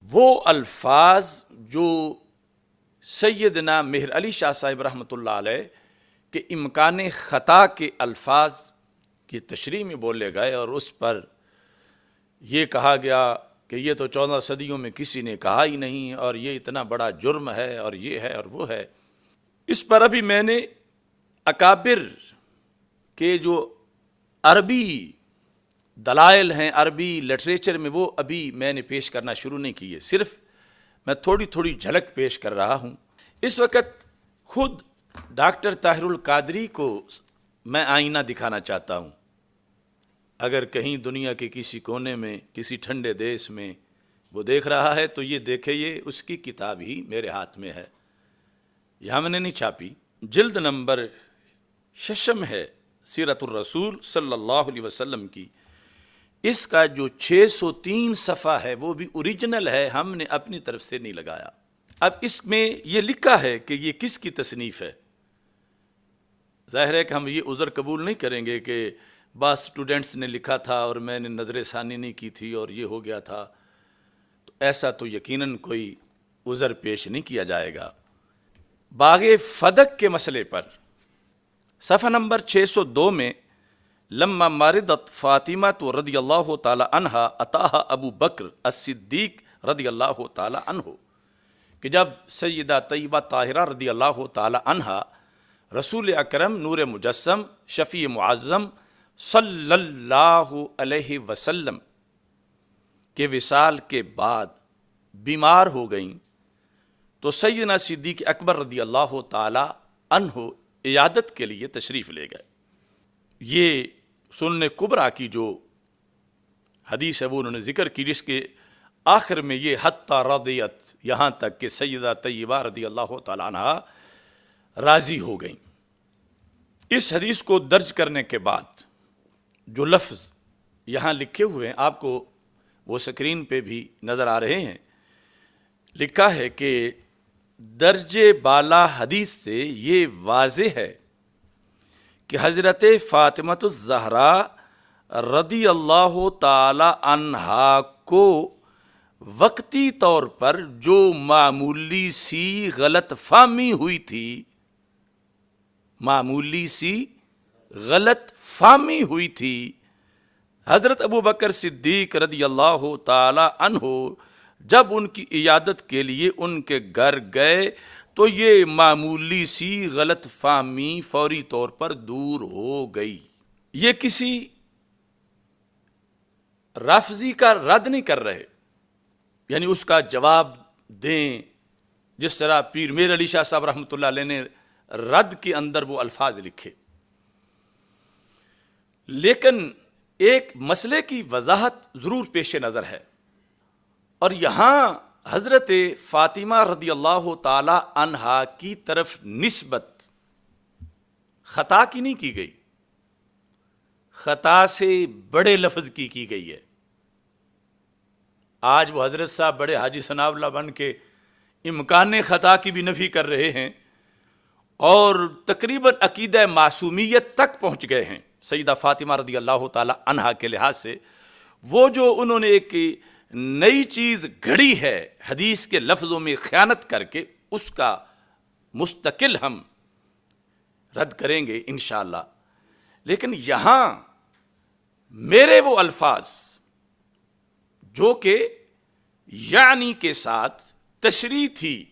وہ الفاظ جو سیدنا مہر علی شاہ صاحب رحمۃ اللہ علیہ کے امکان خطا کے الفاظ کی تشریح میں بولے گئے، اور اس پر یہ کہا گیا کہ یہ تو 14 صدیوں میں کسی نے کہا ہی نہیں، اور یہ اتنا بڑا جرم ہے، اور یہ ہے اور وہ ہے۔ اس پر ابھی میں نے اکابر کے جو عربی دلائل ہیں، عربی لٹریچر میں، وہ ابھی میں نے پیش کرنا شروع نہیں کیے، صرف میں تھوڑی تھوڑی جھلک پیش کر رہا ہوں۔ اس وقت خود ڈاکٹر طاہر القادری کو میں آئینہ دکھانا چاہتا ہوں۔ اگر کہیں دنیا کے کسی کونے میں، کسی ٹھنڈے دیش میں وہ دیکھ رہا ہے تو یہ دیکھے، یہ اس کی کتاب ہی میرے ہاتھ میں ہے، یہاں میں نے نہیں چھاپی۔ جلد نمبر 6 ہے سیرت الرسول صلی اللہ علیہ وسلم کی۔ اس کا جو 603 صفحہ ہے وہ بھی اوریجنل ہے، ہم نے اپنی طرف سے نہیں لگایا۔ اب اس میں یہ لکھا ہے کہ یہ کس کی تصنیف ہے۔ ظاہر ہے کہ ہم یہ عذر قبول نہیں کریں گے کہ بعض اسٹوڈنٹس نے لکھا تھا اور میں نے نظر ثانی نہیں کی تھی اور یہ ہو گیا تھا، تو ایسا تو یقیناً کوئی عذر پیش نہیں کیا جائے گا۔ باغ فدق کے مسئلے پر صفحہ نمبر 602 میں، لما ماردت فاطمہ تو رضی اللہ تعالی عنہا عطاہا ابو بکر الصدیق رضی اللہ تعالی عنہ، کہ جب سیدہ طیبہ طاہرہ رضی اللہ تعالی عنہا رسول اکرم نور مجسم شفیع معظم صلی اللہ علیہ وسلم کے وصال کے بعد بیمار ہو گئیں، تو سیدنا صدیق اکبر رضی اللہ تعالی عنہ عیادت کے لیے تشریف لے گئے۔ یہ سنن کبریٰ کی جو حدیث ہے وہ انہوں نے ذکر کی، جس کے آخر میں یہ حتی رضیت، یہاں تک کہ سیدہ طیبہ رضی اللہ تعالی عنہ راضی ہو گئیں۔ اس حدیث کو درج کرنے کے بعد جو لفظ یہاں لکھے ہوئے ہیں، آپ کو وہ سکرین پہ بھی نظر آ رہے ہیں، لکھا ہے کہ درجے بالا حدیث سے یہ واضح ہے کہ حضرت فاطمہ الزہرا رضی اللہ تعالی عنہا کو وقتی طور پر جو معمولی سی غلط فہمی ہوئی تھی، معمولی سی غلط فہمی ہوئی تھی، حضرت ابو بکر صدیق رضی اللہ تعالی عنہ جب ان کی عیادت کے لیے ان کے گھر گئے تو یہ معمولی سی غلط فہمی فوری طور پر دور ہو گئی۔ یہ کسی رافضی کا رد نہیں کر رہے، یعنی اس کا جواب دیں جس طرح پیر میر علی شاہ صاحب رحمۃ اللہ علیہ نے رد کے اندر وہ الفاظ لکھے، لیکن ایک مسئلے کی وضاحت ضرور پیش نظر ہے، اور یہاں حضرت فاطمہ رضی اللہ تعالی عنہا کی طرف نسبت خطا کی نہیں کی گئی، خطا سے بڑے لفظ کی گئی ہے۔ آج وہ حضرت صاحب بڑے حاجی ثناء اللہ بن کے امکان خطا کی بھی نفی کر رہے ہیں، اور تقریباً عقیدہ معصومیت تک پہنچ گئے ہیں سیدہ فاطمہ رضی اللہ تعالی عنہا کے لحاظ سے۔ وہ جو انہوں نے ایک نئی چیز گھڑی ہے حدیث کے لفظوں میں خیانت کر کے، اس کا مستقل ہم رد کریں گے انشاءاللہ۔ لیکن یہاں میرے وہ الفاظ جو کہ یعنی کے ساتھ تشریح تھی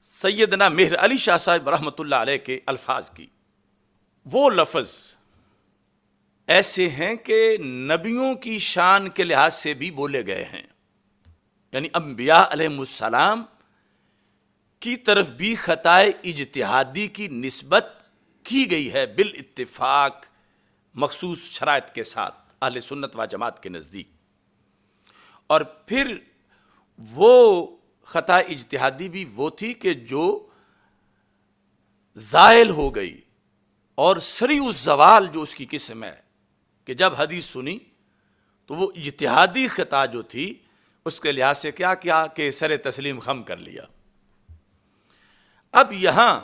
سیدنا مہر علی شاہ صاحب رحمۃ اللہ علیہ کے الفاظ کی، وہ لفظ ایسے ہیں کہ نبیوں کی شان کے لحاظ سے بھی بولے گئے ہیں، یعنی انبیاء علیہ السلام کی طرف بھی خطائے اجتہادی کی نسبت کی گئی ہے بالاتفاق مخصوص شرائط کے ساتھ اہل سنت و جماعت کے نزدیک۔ اور پھر وہ خطا اجتہادی بھی وہ تھی کہ جو زائل ہو گئی، اور سریع الزوال جو اس کی قسم ہے کہ جب حدیث سنی تو وہ اجتہادی خطا جو تھی اس کے لحاظ سے کیا کیا کہ سر تسلیم خم کر لیا۔ اب یہاں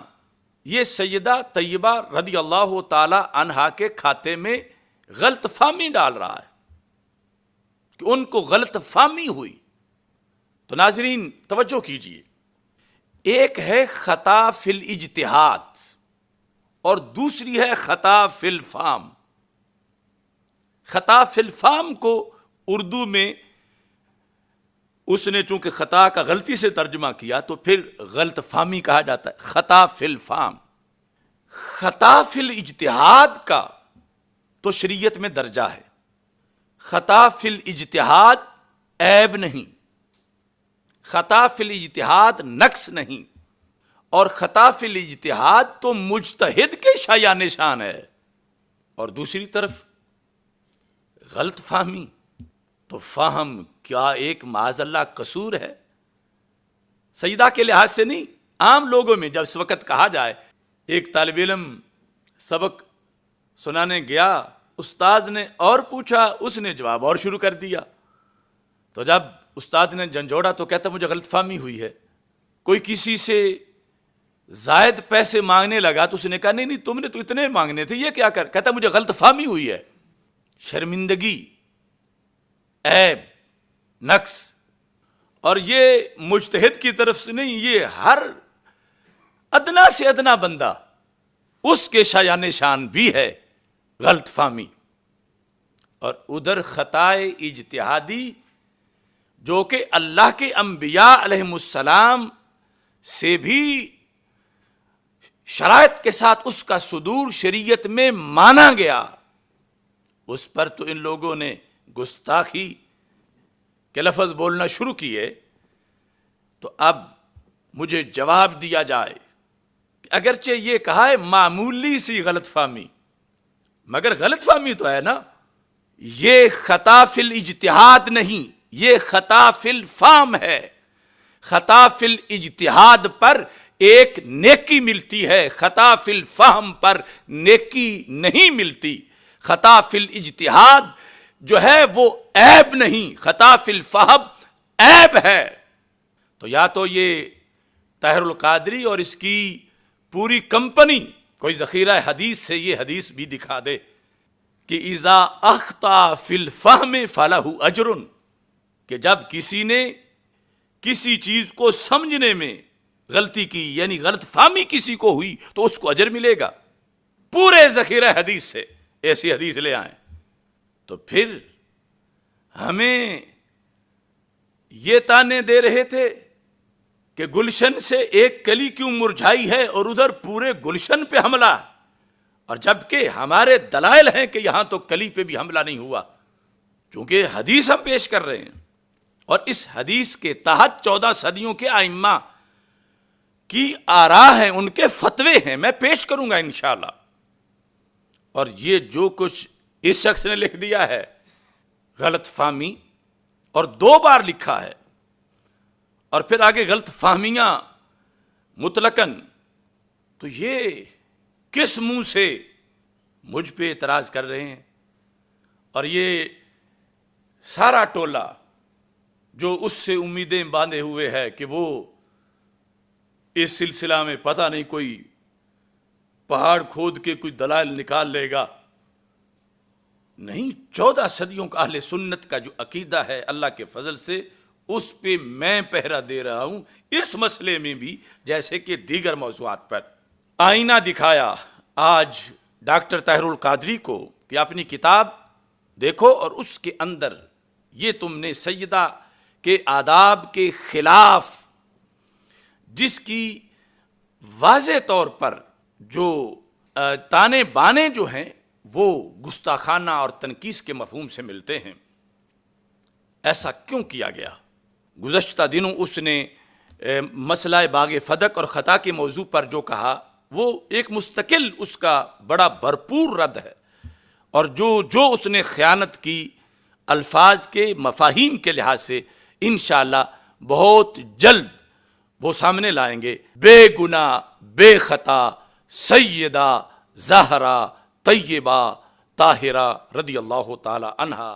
یہ سیدہ طیبہ رضی اللہ تعالی عنہا کے کھاتے میں غلط فہمی ڈال رہا ہے کہ ان کو غلط فہمی ہوئی، تو ناظرین توجہ کیجئے، ایک ہے خطا فی الاجتہاد اور دوسری ہے خطا فی الفہم۔ خطا فی الفہم کو اردو میں اس نے چونکہ خطا کا غلطی سے ترجمہ کیا تو پھر غلط فہمی کہا جاتا ہے، خطا فی الفہم۔ خطا فی الاجتہاد کا تو شریعت میں درجہ ہے، خطا فی الاجتہاد عیب نہیں، خطا فی الاجتہاد نقص نہیں، اور خطا فی الاجتہاد تو مجتہد کے شایان شان ہے، اور دوسری طرف غلط فہمی تو فہم کیا ایک معاذ اللہ قصور ہے؟ سجدہ کے لحاظ سے نہیں، عام لوگوں میں جب اس وقت کہا جائے، ایک طالب علم سبق سنانے گیا، استاد نے اور پوچھا، اس نے جواب اور شروع کر دیا، تو جب استاد نے جھنجھوڑا تو کہتا مجھے غلط فہمی ہوئی ہے۔ کوئی کسی سے زائد پیسے مانگنے لگا تو اس نے کہا نہیں تم نے تو اتنے مانگنے تھے، یہ کیا کر، کہتا مجھے غلط فہمی ہوئی ہے۔ شرمندگی، عیب، نقص، اور یہ مجتہد کی طرف سے نہیں، یہ ہر ادنا سے ادنا بندہ اس کے شایان شان بھی ہے غلط فہمی۔ اور ادھر خطائے اجتہادی جو کہ اللہ کے انبیاء علیہم السلام سے بھی شرائط کے ساتھ اس کا صدور شریعت میں مانا گیا، اس پر تو ان لوگوں نے گستاخی کے لفظ بولنا شروع کیے۔ تو اب مجھے جواب دیا جائے کہ اگرچہ یہ کہا ہے معمولی سی غلط فہمی، مگر غلط فہمی تو ہے نا، یہ خطا فی الاجتہاد نہیں، یہ خطا فی الفہم ہے۔ خطا فی الاجتہاد پر ایک نیکی ملتی ہے، خطا فی الفہم پر نیکی نہیں ملتی۔ خطا فی الاجتہاد جو ہے وہ عیب نہیں، خطا فی الفہم عیب ہے۔ تو یا تو یہ طاہر القادری اور اس کی پوری کمپنی کوئی ذخیرہ حدیث سے یہ حدیث بھی دکھا دے کہ اذا اخطا فی الفہم فلہ اجر، کہ جب کسی نے کسی چیز کو سمجھنے میں غلطی کی، یعنی غلط فہمی کسی کو ہوئی تو اس کو اجر ملے گا۔ پورے ذخیرہ حدیث سے ایسی حدیث لے آئیں۔ تو پھر ہمیں یہ تانے دے رہے تھے کہ گلشن سے ایک کلی کیوں مرجھائی ہے اور ادھر پورے گلشن پہ حملہ، اور جبکہ ہمارے دلائل ہیں کہ یہاں تو کلی پہ بھی حملہ نہیں ہوا، چونکہ حدیث ہم پیش کر رہے ہیں، اور اس حدیث کے تحت 14 صدیوں کے ائمہ کی آراء ہیں، ان کے فتوے ہیں، میں پیش کروں گا انشاءاللہ۔ اور یہ جو کچھ اس شخص نے لکھ دیا ہے غلط فہمی، اور 2 بار لکھا ہے، اور پھر آگے غلط فہمیاں مطلقاً، تو یہ کس منہ سے مجھ پہ اعتراض کر رہے ہیں؟ اور یہ سارا ٹولہ جو اس سے امیدیں باندھے ہوئے ہے کہ وہ اس سلسلہ میں پتہ نہیں کوئی پہاڑ کھود کے کوئی دلائل نکال لے گا، نہیں، 14 صدیوں کا اہل سنت کا جو عقیدہ ہے اللہ کے فضل سے اس پہ میں پہرا دے رہا ہوں، اس مسئلے میں بھی جیسے کہ دیگر موضوعات پر۔ آئینہ دکھایا آج ڈاکٹر طاہر القادری کو کہ اپنی کتاب دیکھو اور اس کے اندر یہ تم نے سیدہ کے آداب کے خلاف جس کی واضح طور پر جو تانے بانے جو ہیں وہ گستاخانہ اور تنقیص کے مفہوم سے ملتے ہیں، ایسا کیوں کیا گیا؟ گزشتہ دنوں اس نے مسئلہ باغ فدق اور خطا کے موضوع پر جو کہا وہ ایک مستقل اس کا بڑا بھرپور رد ہے، اور جو اس نے خیانت کی الفاظ کے مفاہیم کے لحاظ سے انشاءاللہ بہت جلد وہ سامنے لائیں گے۔ بے گناہ بے خطا سیدہ زہرا طیبہ طاہرہ رضی اللہ تعالی عنہا